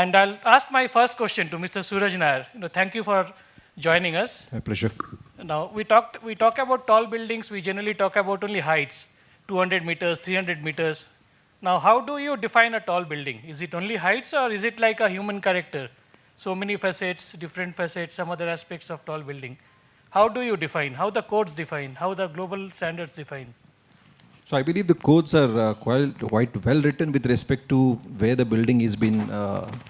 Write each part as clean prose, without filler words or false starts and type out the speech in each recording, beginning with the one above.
And I'll ask my first question to Mr. Sooraj Nair. Thank you for joining us. My pleasure. Now, we talk about tall buildings. We generally talk about only heights, 200 meters, 300 meters. Now, how do you define a tall building? Is it only heights, or is it like a human character? So many facets, different facets, some other aspects of tall building. How do you define? How the codes define? How the global standards define? So I believe the codes are quite well written with respect to where the building is being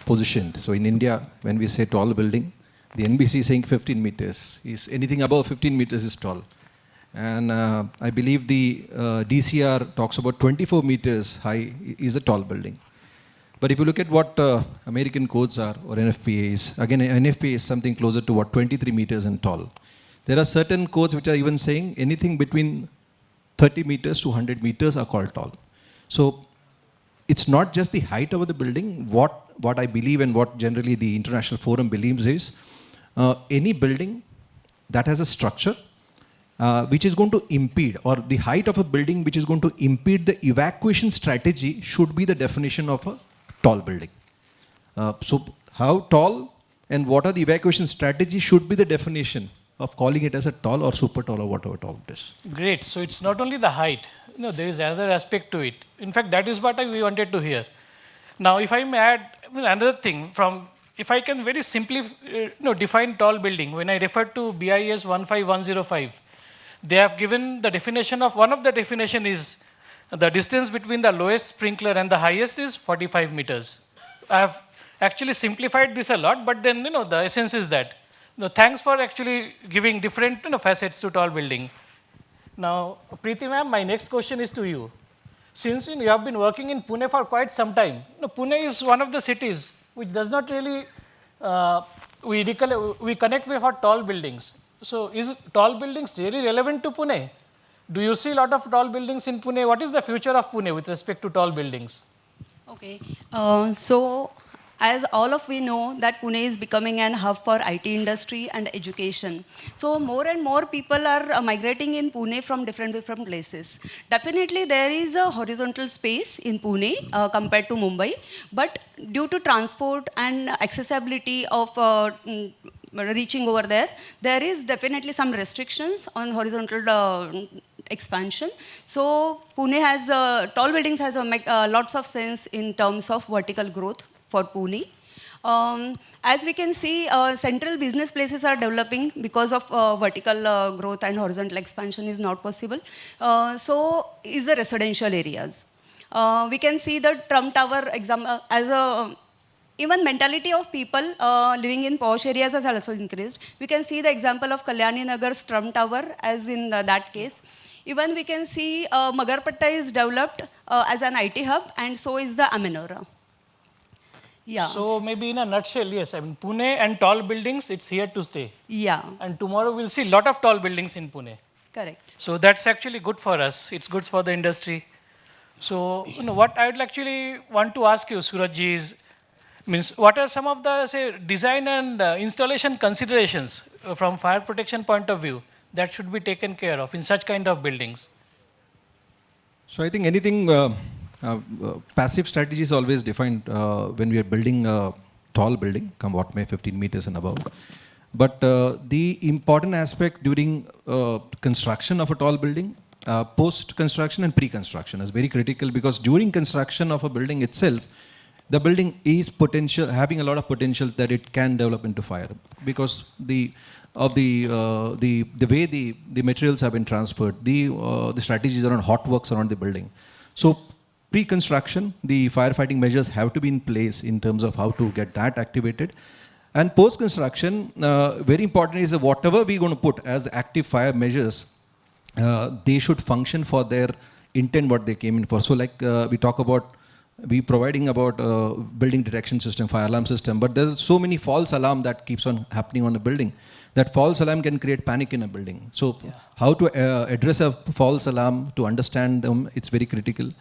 positioned. So in India, when we say tall building, the NBC is saying 15 meters. Is anything above 15 meters is tall. And I believe the DCR talks about 24 meters high is a tall building. But if you look at what American codes are, or NFPA is, again, NFPA is something closer to what, 23 meters and tall. There are certain codes which are even saying anything between 30 meters to 100 meters are called tall. So it's not just the height of the building. What I believe and what generally the International Forum believes is any building that has a structure which is going to impede, or the height of a building which is going to impede the evacuation strategy should be the definition of a tall building. So how tall and what are the evacuation strategies should be the definition of calling it as a tall or super tall or whatever tall it is. Great. So it's not only the height. There is another aspect to it. In fact, that is what we wanted to hear. Now, if I may add another thing, if I can very simply define tall building, when I refer to BIS 15105, they have given the definition of, one of the definition is the distance between the lowest sprinkler and the highest is 45 meters. I have actually simplified this a lot, but then the essence is that. Thanks for actually giving different facets to tall building. Now, Priti ma'am, my next question is to you. Since you have been working in Pune for quite some time, Pune is one of the cities which does not really, we connect with our tall buildings. So is tall buildings really relevant to Pune? Do you see a lot of tall buildings in Pune? What is the future of Pune with respect to tall buildings? Okay, so as all of we know that Pune is becoming an hub for IT industry and education. So more and more people are migrating in Pune from different places. Definitely there is a horizontal space in Pune compared to Mumbai, but due to transport and accessibility of reaching over there, there is definitely some restrictions on horizontal expansion. So Pune has, tall buildings has lots of sense in terms of vertical growth for Pune. As we can see, central business places are developing because of vertical growth and horizontal expansion is not possible. So is the residential areas. We can see the Trump Tower example as a, even mentality of people living in posh areas has also increased. We can see the example of Kalyani Nagar's Trump Tower as in that case. Even we can see Magarpatta is developed as an IT hub, and so is the Amenora. Yeah. So maybe in a nutshell, yes, I mean Pune and tall buildings, it's here to stay. Yeah. And tomorrow we'll see a lot of tall buildings in Pune. Correct. So that's actually good for us. It's good for the industry. So what I would actually want to ask you, Sooraj, is what are some of the design and installation considerations from fire protection point of view that should be taken care of in such kind of buildings? So I think anything passive strategy is always defined when we are building a tall building, come what may, 15 meters and above. But the important aspect during construction of a tall building, post-construction and pre-construction is very critical, because during construction of a building itself, the building is having a lot of potential that it can develop into fire, because the way the materials have been transferred, the strategies around hot works around the building. So pre-construction, the firefighting measures have to be in place in terms of how to get that activated. And post-construction, very important is that whatever we're going to put as active fire measures, they should function for their intent, what they came in for. So like we providing about building detection system, fire alarm system, but there's so many false alarm that keeps on happening on a building. That false alarm can create panic in a building. So how to address a false alarm, to understand them, it's very critical.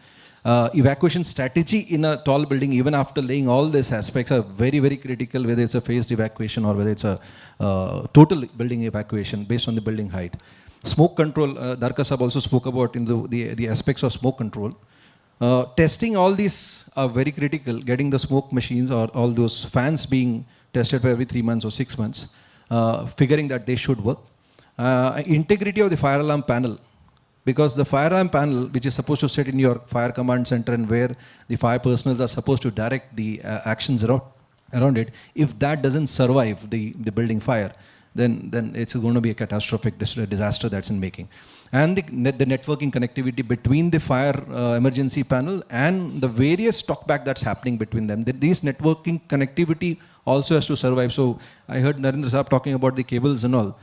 Evacuation strategy in a tall building, even after laying all these aspects, are very, very critical, whether it's a phased evacuation or whether it's a total building evacuation based on the building height. Smoke control, Darka Sahab also spoke about in the aspects of smoke control. Testing all these are very critical, getting the smoke machines or all those fans being tested for every 3 months or 6 months, figuring that they should work. Integrity of the fire alarm panel, because the fire alarm panel, which is supposed to sit in your fire command center and where the fire personnel are supposed to direct the actions around it, if that doesn't survive the building fire, then it's going to be a catastrophic disaster that's in making. And the networking connectivity between the fire emergency panel and the various talkback that's happening between them. These networking connectivity also has to survive. So I heard Narendra Saab talking about the cables and all.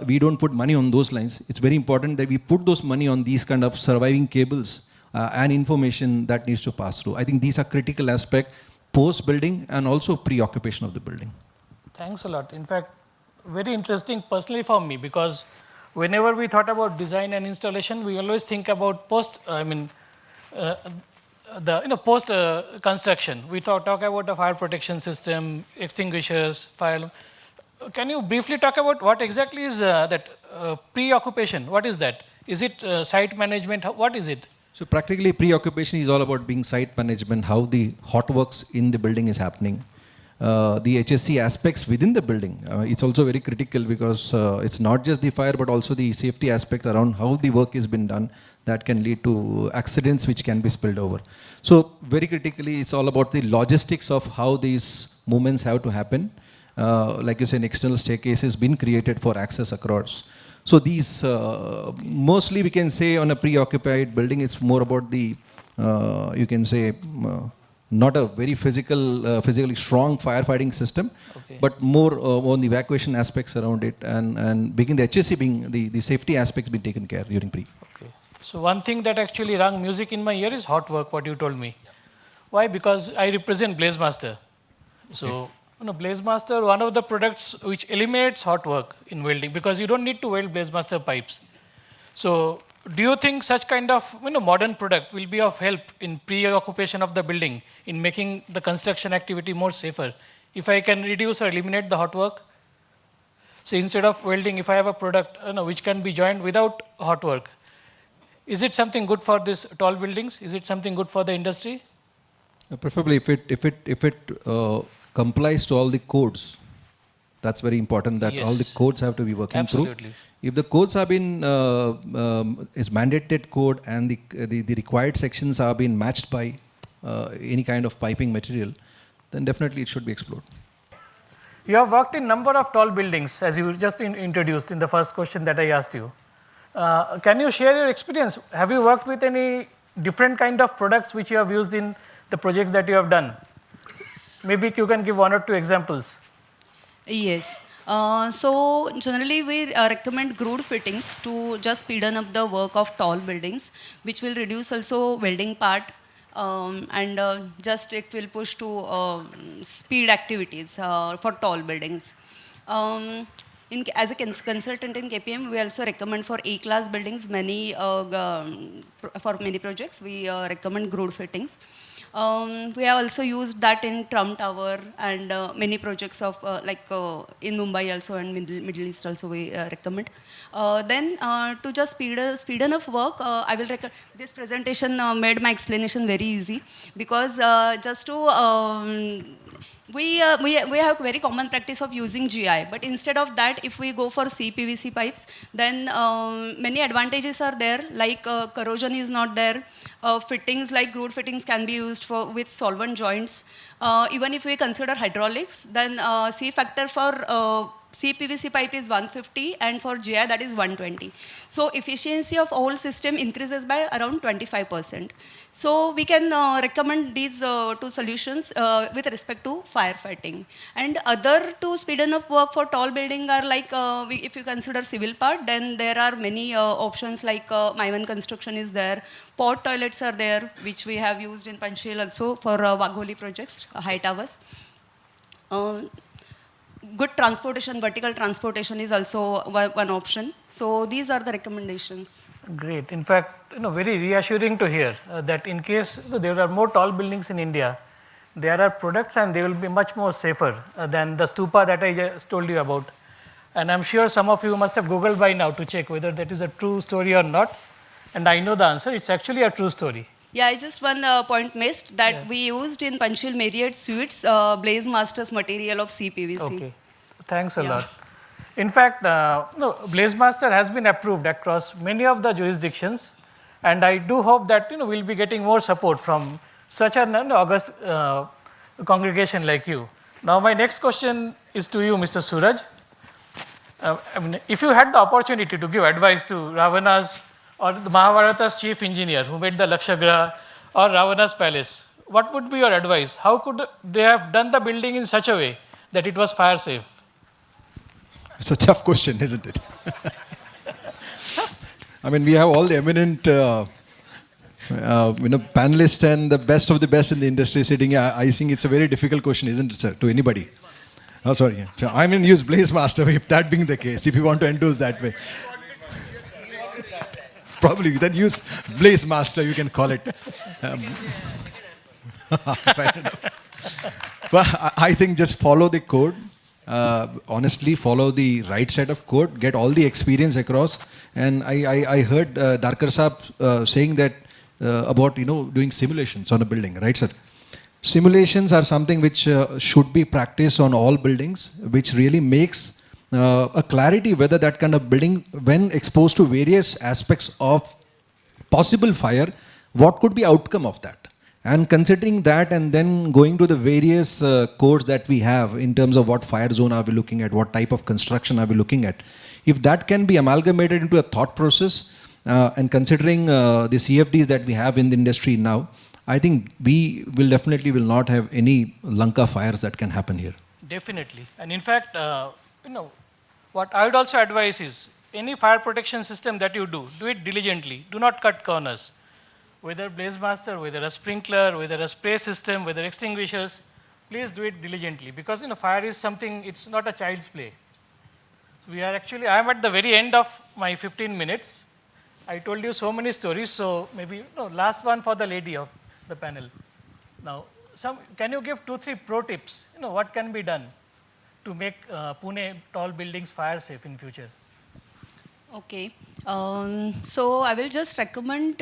We don't put money on those lines. It's very important that we put those money on these kind of surviving cables and information that needs to pass through. I think these are critical aspects post-building and also pre-occupation of the building. Thanks a lot. In fact, very interesting personally for me, because whenever we thought about design and installation, we always think about post construction. We talk about a fire protection system, extinguishers, fire. Can you briefly talk about what exactly is that pre-occupation? What is that? Is it site management? What is it? So practically pre-occupation is all about being site management, how the hot works in the building is happening. The HSC aspects within the building, it's also very critical because it's not just the fire but also the safety aspect around how the work has been done that can lead to accidents which can be spilled over. So very critically, it's all about the logistics of how these movements have to happen. Like you said, an external staircase has been created for access across. So these, mostly we can say on a pre-occupied building, it's more about the, you can say, not a very physically strong firefighting system, okay, but more on the evacuation aspects around it and the HSC being the safety aspects being taken care during pre. Okay. So one thing that actually rang music in my ear is hot work, what you told me. Why? Because I represent BlazeMaster. So, BlazeMaster, one of the products which eliminates hot work in welding, because you don't need to weld BlazeMaster pipes. So, do you think such kind of modern product will be of help in pre-occupation of the building in making the construction activity more safer? If I can reduce or eliminate the hot work, so instead of welding, if I have a product which can be joined without hot work, is it something good for these tall buildings? Is it something good for the industry? Preferably if it complies to all the codes. That's very important that all the codes have to be working through. If the codes have been is mandated code and the required sections have been matched by any kind of piping material, then definitely it should be explored. You have worked in number of tall buildings, as you just introduced in the first question that I asked you. Can you share your experience? Have you worked with any different kind of products which you have used in the projects that you have done? Maybe you can give 1 or 2 examples. Yes. So generally we recommend grooved fittings to just speeden up the work of tall buildings, which will reduce also welding part and just it will push to speed activities for tall buildings. As a consultant in KPM, we also recommend for A-class buildings, for many projects, we recommend grooved fittings. We have also used that in Trump Tower and many projects of in Mumbai also and Middle East also we recommend. Then to just speed enough work, I will recommend this presentation made my explanation very easy because just to we have very common practice of using GI, but instead of that, if we go for CPVC pipes, then many advantages are there, like corrosion is not there. Fittings like grooved fittings can be used with solvent joints. Even if we consider hydraulics, then C factor for CPVC pipe is 150 and for GI that is 120. So efficiency of whole system increases by around 25%. So we can recommend these 2 solutions with respect to firefighting. And other to speeden up work for tall building are like, if you consider civil part, then there are many options like Maivan construction is there, pod toilets are there, which we have used in Panchsheel also for Wagholi projects, high towers. Good transportation, vertical transportation is also one option. So these are the recommendations. Great. In fact, very reassuring to hear that in case there are more tall buildings in India, there are products and they will be much more safer than the stupa that I just told you about. And I'm sure some of you must have Googled by now to check whether that is a true story or not. And I know the answer. It's actually a true story. Yeah, I just one point missed that we used in Panchil Marriott Suites BlazeMaster's material of CPVC. Okay, thanks a Yeah. lot. In fact, BlazeMaster has been approved across many of the jurisdictions, and I do hope that we'll be getting more support from such an august congregation like you. Now, my next question is to you, Mr. Sooraj. I mean, if you had the opportunity to give advice to Ravana's or the Mahabharata's chief engineer who made the Lakshagraha or Ravana's palace, what would be your advice? How could they have done the building in such a way that it was fire safe? It's a tough question, isn't it? I mean, we have all the eminent panelists and the best of the best in the industry sitting here. I think it's a very difficult question, isn't it, sir, to anybody? Oh, sorry. Yeah. So I mean, use BlazeMaster if that being the case, if you want to endorse that way. Probably, then use BlazeMaster, you can call it. But I think just follow the code. Honestly, follow the right set of code, get all the experience across. And I heard Darkar Saab saying that about, doing simulations on a building, right, sir? Simulations are something which should be practiced on all buildings, which really makes a clarity whether that kind of building, when exposed to various aspects of possible fire, what could be outcome of that. And considering that and then going to the various codes that we have in terms of what fire zone are we looking at, what type of construction are we looking at, if that can be amalgamated into a thought process and considering the CFDs that we have in the industry now, I think we will definitely will not have any Lanka fires that can happen here. Definitely. And in fact, what I would also advise is any fire protection system that you do it diligently. Do not cut corners. Whether BlazeMaster, whether a sprinkler, whether a spray system, whether extinguishers, please do it diligently because fire is something, it's not a child's play. We are actually, I am at the very end of my 15 minutes. I told you so many stories, so maybe last one for the lady of the panel. Now, can you give 2-3 pro tips? What can be done to make Pune tall buildings fire safe in future? Okay, so I will just recommend,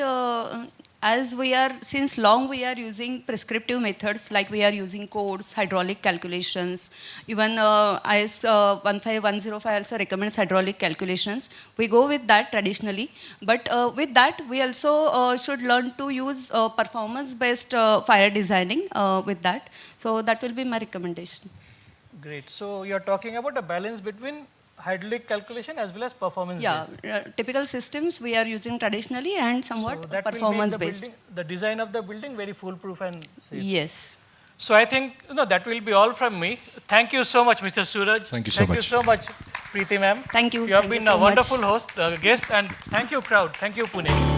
as since long we are using prescriptive methods, like we are using codes, hydraulic calculations, even IS 15105 also recommends hydraulic calculations. We go with that traditionally, but with that we also should learn to use performance-based fire designing with that. So that will be my recommendation. Great. So you're talking about a balance between hydraulic calculation as well as performance based. Yeah, typical systems we are using traditionally and somewhat so that performance will make based. The design of the building very foolproof and safe. Yes. So I think that will be all from me. Thank you so much, Mr. Sooraj. Thank you so much. Thank you so much, Preeti ma'am. Thank you. You have Thank you been so a wonderful much. host, guest, and thank you, crowd. Thank you, Pune.